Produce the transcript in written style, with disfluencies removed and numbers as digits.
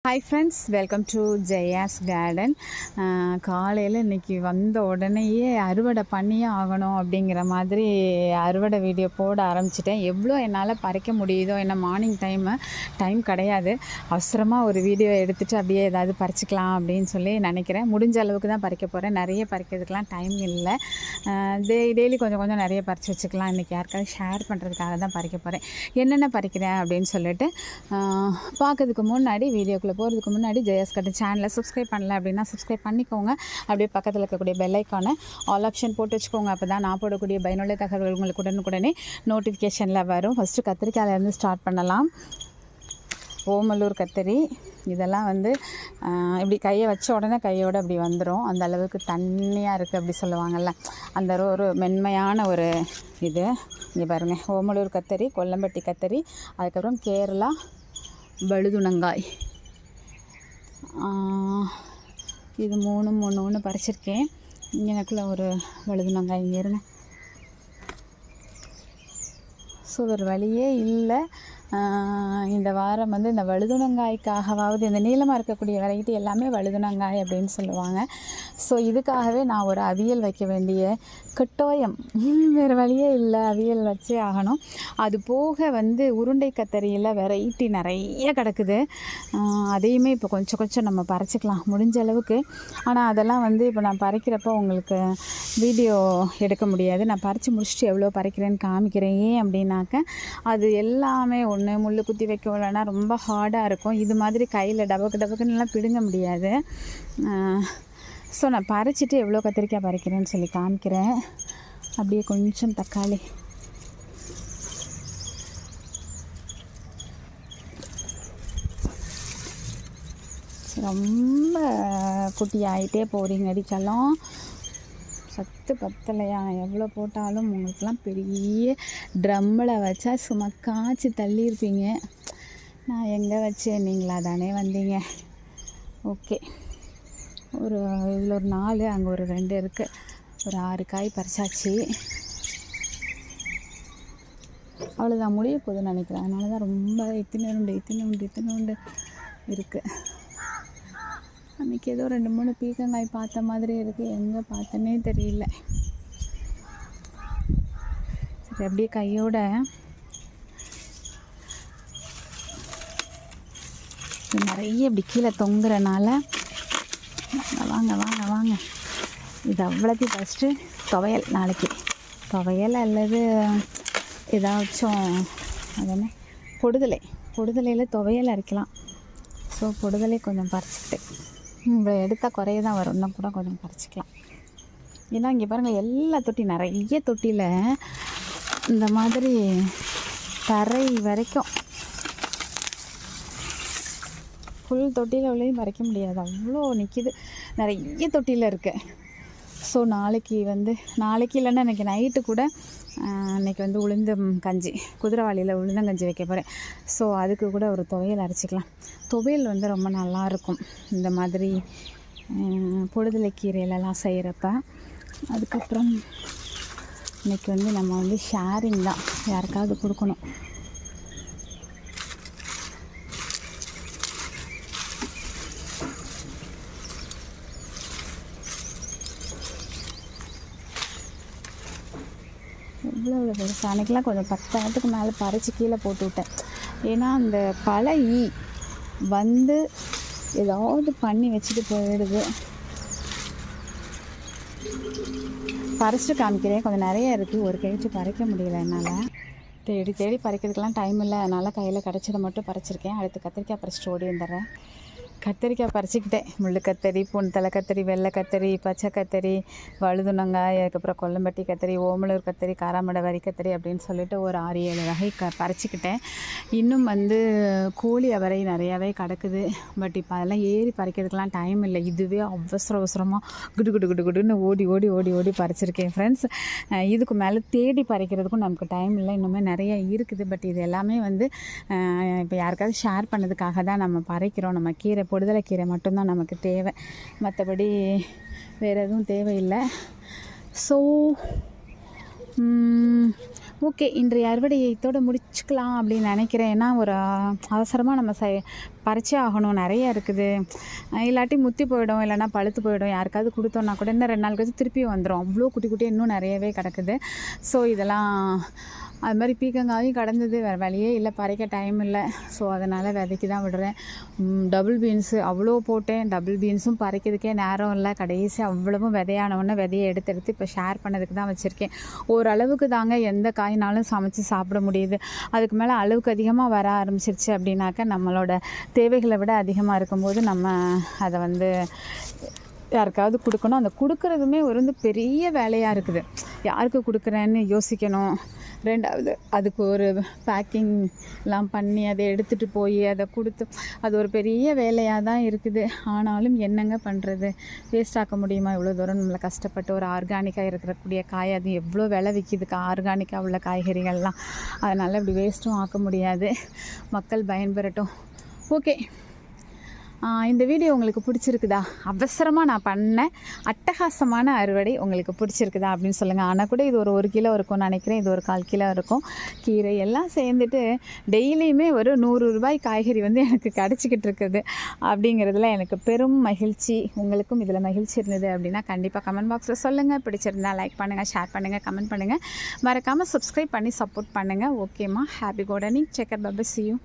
Hi friends, welcome to Jaya's garden. காலையில் இன்றைக்கி வந்த உடனேயே அறுவடை பண்ணியே ஆகணும் அப்படிங்கிற மாதிரி அறுவடை வீடியோ போட ஆரம்பிச்சிட்டேன். எவ்வளோ என்னால் பறிக்க முடியுதோ, என்ன மார்னிங் டைம் கிடையாது. அவசரமாக ஒரு வீடியோ எடுத்துகிட்டு அப்படியே ஏதாவது பறிச்சிக்கலாம் அப்படின்னு சொல்லி நினைக்கிறேன். முடிஞ்ச அளவுக்கு தான் பறிக்க போகிறேன். நிறைய பறிக்கிறதுக்கெலாம் டைம் இல்லை. டெய்லி கொஞ்சம் கொஞ்சம் நிறைய பறித்து வச்சுக்கலாம். இன்றைக்கி யாருக்காவது ஷேர் பண்ணுறதுக்காக தான் பறிக்க போகிறேன். என்னென்ன பறிக்கிறேன் அப்படின்னு சொல்லிட்டு பார்க்கறதுக்கு முன்னாடி வீடியோக்குள்ளே போகிறதுக்கு முன்னாடி ஜெயாஸ் கார்டன் சேனலை சப்ஸ்கிரைப் பண்ணல அப்படின்னா சப்ஸ்கிரைப் பண்ணிக்கோங்க. அப்படியே பக்கத்தில் இருக்கக்கூடிய பெல் ஐக்கானை ஆல் ஆப்ஷன் போட்டு வச்சுக்கோங்க. அப்போ தான் நான் போடக்கூடிய பயனுள்ள தகவல்கள் உங்களுக்கு உடனுக்குடனே நோட்டிஃபிகேஷனில் வரும். ஃபஸ்ட்டு கத்திரிக்காயிலேருந்து ஸ்டார்ட் பண்ணலாம். ஓமலூர் கத்திரி இதெல்லாம் இப்படி கையை வச்ச உடனே கையோடு அப்படி வந்துடும். அந்த அளவுக்கு தண்ணியாக இருக்குது அப்படி சொல்லுவாங்கள்ல, அந்த ஒரு மென்மையான ஒரு இது. இங்கே பாருங்கள், ஓமலூர் கத்திரி, கொல்லம்பட்டி கத்திரி, அதுக்கப்புறம் கேரளா வழுதுணங்காய். இது மூணு பறிச்சிருக்கேன். எனக்குள்ள ஒரு வழுதுணங்காய் இங்கே இருங்க. ஸோ ஒரு வழியே இல்லை. இந்த வாரம் இந்த வழுதுணங்காய்க்காகவாவது, இந்த நீளமாக இருக்கக்கூடிய வெரைட்டி எல்லாமே வழுதுணங்காய் அப்படின்னு சொல்லுவாங்க. ஸோ இதுக்காகவே நான் ஒரு அவியல் வைக்க வேண்டிய கட்டாயம், வேறு வழியே இல்லை, அவியல் வச்சே ஆகணும். அது போக உருண்டை கத்தரியில் வெரைட்டி நிறைய கிடக்குது. அதையுமே இப்போ கொஞ்சம் நம்ம பறிச்சிக்கலாம் முடிஞ்ச அளவுக்கு. ஆனால் அதெல்லாம் இப்போ நான் பறிக்கிறப்போ உங்களுக்கு வீடியோ எடுக்க முடியாது. நான் பறித்து முடிச்சுட்டு எவ்வளோ பறிக்கிறேன்னு காமிக்கிறேன். ஏன் அப்படின்னாக்க, அது எல்லாமே ஒன்று முள் குத்தி வைக்க இல்லைன்னா ரொம்ப ஹார்டாக இருக்கும். இது மாதிரி கையில் டபக்குன்னுலாம் பிடுங்க முடியாது. ஸோ நான் பறிச்சிட்டு எவ்வளோ கத்திரிக்காய் பறிக்கிறேன்னு சொல்லி காமிக்கிறேன். அப்படியே கொஞ்சம் தக்காளி, ரொம்ப குட்டி ஆகிட்டே போகிறீங்க அடிக்கலாம். சத்து பத்தலையா? எவ்வளோ போட்டாலும் உங்களுக்கெல்லாம் பெரிய ட்ரம்மில் வச்சா சும்மா காய்ச்சி தள்ளியிருப்பீங்க. நான் எங்கே வச்சேன், நீங்களா தானே வந்தீங்க. ஓகே, இதில் ஒரு 4, அங்கே ஒரு 2 இருக்குது. ஒரு 6 காய் பறிச்சாச்சு. அவ்வளோதான், முடிய போகுதுன்னு நினைக்கிறேன். அதனால தான் ரொம்ப இத்தினோண்டு இருக்குது. அன்றைக்கி ஏதோ 2-3 பீக்கங்காய் பார்த்த மாதிரி இருக்குது. எங்கே பார்த்தனே தெரியல. சரி, அப்படியே கையோட நிறைய இப்படி கீழே தொங்குறனால வாங்க இது அவ்வளோத்தையும் ஃபஸ்ட்டு துவையல், நாளைக்கு துவையல் அல்லது ஏதாச்சும் அது பொடுதலையில் துவையல் அரைக்கலாம். ஸோ பொடுதலை கொஞ்சம் பறிச்சுக்கிட்டு இவ்வளோ எடுத்தால் குறைய தான் வரும். இன்னும் கூட கொஞ்சம் பறிச்சிக்கலாம். ஏன்னா இங்கே பாருங்கள், எல்லா நிறைய தொட்டியில் இந்த மாதிரி தரை வரைக்கும் ஃபுல் தொட்டியில் உள்ளேயும் பறிக்க முடியாது, அவ்வளோ நிற்கிது. நிறைய தொட்டியில் இருக்குது. ஸோ நாளைக்கு இல்லைன்னா இன்றைக்கி நைட்டு கூட இன்றைக்கி உளுந்து கஞ்சி, குதிரைவாளியில் உளுந்தங்கஞ்சி வைக்க போகிறேன். ஸோ அதுக்கு கூட ஒரு துவையல் அரைச்சிக்கலாம். துவையல் ரொம்ப நல்லாயிருக்கும் இந்த மாதிரி பொடுதலை கீரையிலலாம் செய்கிறப்ப. அதுக்கப்புறம் இன்றைக்கி நம்ம ஷேரிங் தான், யாருக்காவது கொடுக்கணும். இவ்வளோ பெருசு. அன்றைக்கெலாம் கொஞ்சம் 10 மேலே பறித்து கீழே போட்டு விட்டேன். ஏன்னா அந்த பழகி ஏதாவது பண்ணி வச்சுட்டு போயிடுது. பறிச்சுட்டு காமிக்கிறேன். கொஞ்சம் நிறைய இருக்குது, ஒரு கழிச்சு பறிக்க முடியல என்னால். தேடி பறிக்கிறதுக்கெலாம் டைம் இல்லை. அதனால் கையில் கிடச்சதை மட்டும் பறிச்சிருக்கேன். அடுத்து கத்திரிக்காய் பறிச்சிட்டு ஓடி வந்துடுறேன். கத்திரிக்காய் பறிச்சிக்கிட்டேன். முள்ளு கத்தரி, பூந்தலை கத்தரி, வெள்ளை கத்தரி, பச்சை கத்தரி, வழுதுணங்காய், அதுக்கப்புறம் கொல்லம்பட்டி கத்தரி, ஓமலூர் கத்தரி, காராமடை வரி கத்தரி அப்படின்னு சொல்லிட்டு ஒரு 6-7 வகை பறிச்சிக்கிட்டேன். இன்னும் கோழி அவரை நிறையாவே கிடக்குது. பட் இப்போ அதெல்லாம் ஏறி பறிக்கிறதுக்கெலாம் டைம் இல்லை. இதுவே அவசரமாக குடுன்னு ஓடி பறிச்சிருக்கேன் ஃப்ரெண்ட்ஸ். இதுக்கு மேலே தேடி பறிக்கிறதுக்கும் நமக்கு டைம் இல்லை. இன்னுமே நிறைய இருக்குது. பட் இது எல்லாமே இப்போ யாருக்காவது ஷேர் பண்ணதுக்காக தான் நம்ம பறிக்கிறோம். நம்ம கீரை, பொடுதலை கீரை மட்டும்தான் நமக்கு தேவை, மற்றபடி வேறு எதுவும் தேவையில்லை. ஸோ ஓகே, இன்றைய அறுவடையை இதோடு முடிச்சுக்கலாம் அப்படின்னு நினைக்கிறேன். ஏன்னா ஒரு அவசரமாக நம்ம பறிச்சே ஆகணும், நிறைய இருக்குது, இல்லாட்டி முத்தி போயிடும், இல்லைனா பழுத்து போயிடும், யாருக்காவது கொடுத்தோன்னா கூட இன்னும் 2 நாள் கழிச்சு திருப்பி வந்துடும். அவ்வளோ குட்டி குட்டியாக இன்னும் நிறையவே கிடக்குது. ஸோ இதெல்லாம் அது மாதிரி பீக்கங்காயும் கடந்தது, வேறு வழியே இல்லை, பறிக்க டைம் இல்லை. ஸோ அதனால் விதைக்கு தான் விடுறேன். டபுள் பீன்ஸு அவ்வளோ போட்டேன், டபுள் பீன்ஸும் பறிக்கிறதுக்கே நேரம் இல்லை. கடைசி அவ்வளவும் விதையானவொன்னே விதையை எடுத்து இப்போ ஷேர் பண்ணதுக்கு தான் வச்சுருக்கேன். ஓரளவுக்கு தாங்க எந்த காய்னாலும் சமைச்சு சாப்பிட முடியுது. அதுக்கு மேலே அளவுக்கு அதிகமாக வர ஆரம்பிச்சிருச்சு அப்படின்னாக்கா நம்மளோட தேவைகளை விட அதிகமாக இருக்கும்போது நம்ம அதை வந்து யாருக்காவது கொடுக்கணும். அந்த கொடுக்குறதுமே ஒரு பெரிய வேலையாக இருக்குது. யாருக்கு கொடுக்குறேன்னு யோசிக்கணும். 2வது அதுக்கு ஒரு பேக்கிங்லாம் பண்ணி அதை எடுத்துகிட்டு போய் அதை கொடுத்து அது ஒரு பெரிய வேலையாக தான் இருக்குது. ஆனாலும் என்னங்க பண்ணுறது, வேஸ்ட் ஆக்க முடியுமா? இவ்வளோ தூரம் நம்மளை கஷ்டப்பட்டு ஒரு ஆர்கானிக்காக இருக்கக்கூடிய காய், அது எவ்வளோ விலை விற்கிதுக்கு ஆர்கானிக்காக உள்ள காய்கறிகள்லாம். அதனால் இப்படி வேஸ்ட்டும் ஆக்க முடியாது. மக்கள் பயன்பெறட்டும். ஓகே, இந்த வீடியோ உங்களுக்கு பிடிச்சிருக்குதா? அவசரமாக நான் பண்ண அட்டகாசமான அறுவடை உங்களுக்கு பிடிச்சிருக்குதா அப்படின்னு சொல்லுங்கள். ஆனால் கூட இது ஒரு 1 கிலோ இருக்கும்னு நினைக்கிறேன். இது ஒரு 1/4 கிலோ இருக்கும். கீரை எல்லாம் சேர்ந்துட்டு டெய்லியுமே ஒரு 100 ரூபாய் காய்கறி வந்து எனக்கு கிடச்சிக்கிட்டு இருக்குது. அப்படிங்கிறதுல எனக்கு பெரும் மகிழ்ச்சி. உங்களுக்கும் இதில் மகிழ்ச்சி இருந்தது அப்படின்னா கண்டிப்பாக கமெண்ட் பாக்ஸில் சொல்லுங்கள். பிடிச்சிருந்தா லைக் பண்ணுங்கள், ஷேர் பண்ணுங்கள், கமெண்ட் பண்ணுங்கள். மறக்காமல் சப்ஸ்கிரைப் பண்ணி சப்போர்ட் பண்ணுங்கள். ஓகேம்மா, ஹாப்பி கார்டனிங். செக்கர் பை, see you.